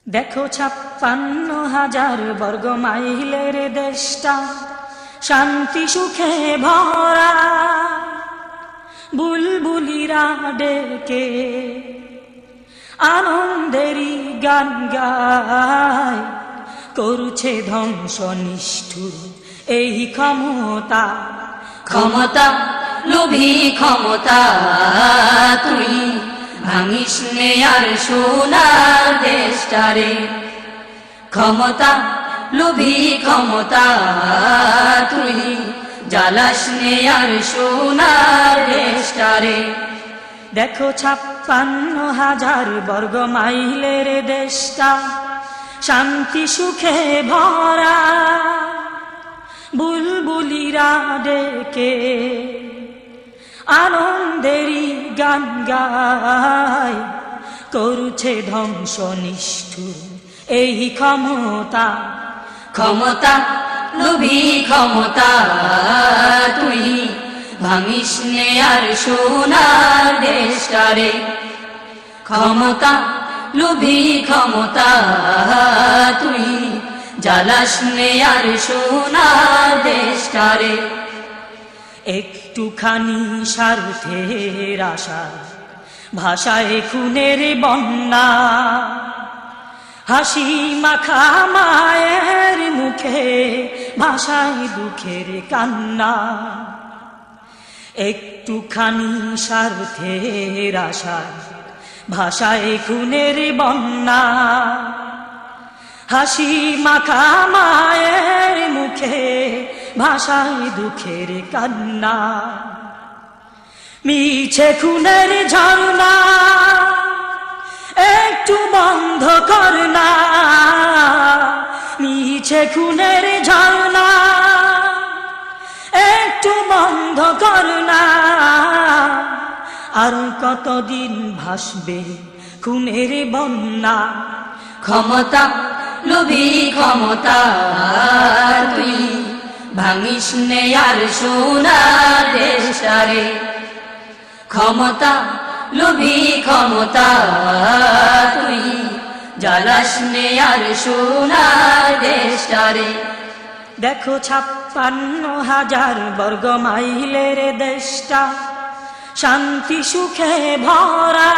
দেখো ৫৬,০০০ বর্গ মাইলের দেশটা শান্তি সুখে ভরা, বুলবুলিরা ডেকে আনন্দেরই গান গায়, করছে ধ্বংস নিষ্ঠুর এই ক্ষমতা। ক্ষমতা লোভী ক্ষমতা, তুই ভাঙিস নে আর সোনার দেশটারে। ক্ষমতা লোভী ক্ষমতা, তুই জ্বালাস নে আর সোনার দেশটারে। দেখো ৫৬,০০০ বর্গ মাইলের দেশটা শান্তি সুখে ভরা, বুলবুলিরা ডেকে আনন্দেরই গান গায়, করছে ধ্বংস নিষ্ঠুর এই ক্ষমতা। ক্ষমতা লোভী ক্ষমতা, তুই ভাঙিস নে আর সোনার দেশটারে। ক্ষমতা লোভী ক্ষমতা, তুই জ্বালাস নে আর সোনার দেশটারে। একটুখানি স্বার্থের আশা ভাষায় খুনের বন্যা, হাসি মাখা মায়ের মুখে ভাষায় দুঃখের কান্না। একটুখানি স্বার্থের আশা ভাষায় খুনের বন্যা, হাসি মাখা মায়ের মুখে ভাষায় দুঃখের কান্না। মিছে খুনের ঝর্ণা একটু বন্ধ কর না, মিছে খুনের ঝর্ণা একটু বন্ধ কর না। আর কতদিন ভাসবে খুনের বন্যা। ক্ষমতা লোভী ক্ষমতা, তুই ভাঙিস নে আর সোনার দেশটারে। ক্ষমতা লোভী ক্ষমতা, তুই জ্বালাস নে আর সোনার দেশটারে। দেখো ৫৬,০০০ বর্গ মাইলের দেশটা শান্তি সুখে ভরা,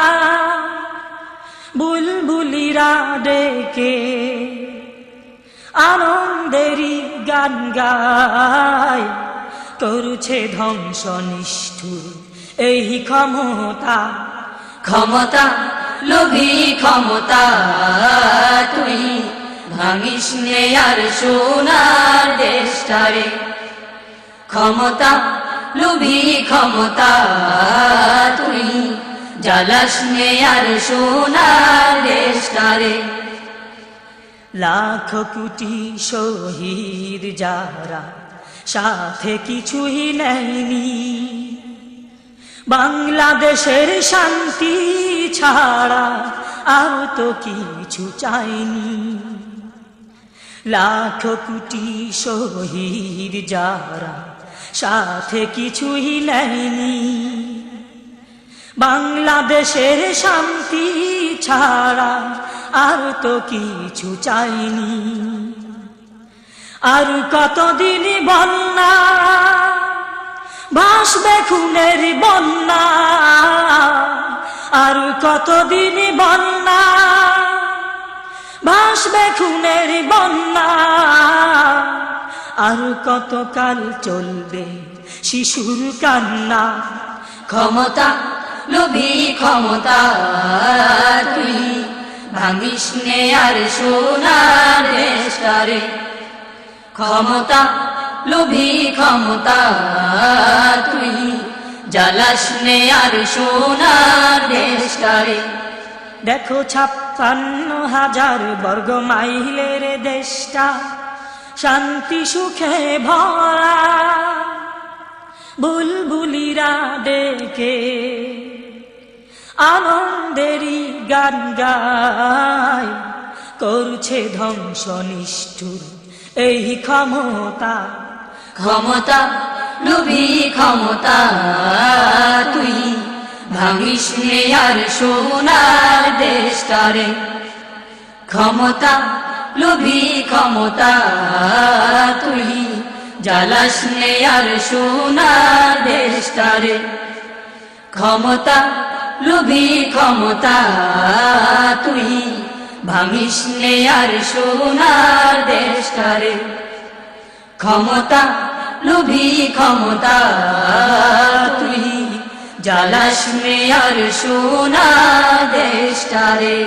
বুলবুলিরা ডেকে আনন্দেরই গান গায়, করছে ধ্বংস নিষ্ঠুর এই ক্ষমতা। ক্ষমতা লোভী ক্ষমতা, তুই ভাঙিস নে আর সোনার দেশটারে। ক্ষমতা লোভী ক্ষমতা, তুই জ্বালাস নে আর সোনার দেশটারে। লাখ কোটি শহীদ যারা সাথে কিছুই নেয়নি, বাংলাদেশের শান্তি ছাড়া আর তো কিছু চাইনি। লাখ কোটি শহীদ যারা সাথে কিছুই নেয়নি, বাংলাদেশের শান্তি ছাড়া আর তো কিছু চাইনি। আর কতদিন বন্যা ভাসবে খুনের বন্যা, আর কতদিন বন্যা ভাসবে খুনের বন্যা। আর কতকাল চলবে শিশুর কান্না। ক্ষমতা লোভী ক্ষমতা, তুই ভাঙিস নে আর সোনার দেশটারে। ক্ষমতা লোভী ক্ষমতা, তুই জ্বালাস নে আর সোনার দেশটারে। দেখো ৫৬,০০০ বর্গ মাইলের দেশটা শান্তি সুখে ভরা, বুলবুলিরা ডেকে আনন্দেরই গান গায়, করছে ধ্বংস নিষ্ঠুর এই ক্ষমতা। ক্ষমতা লোভী ক্ষমতা, তুই ভাঙিস নে আর সোনার দেশটারে। ক্ষমতা লোভী ক্ষমতা তুই জ্বালাস নে আর সোনার দেশটারে ক্ষমতা লোভী ক্ষমতা তুই ভাঙিস নে আর সোনার দেশটারে ক্ষমতা লোভী ক্ষমতা তুই জ্বালাস নে আর সোনার দেশটারে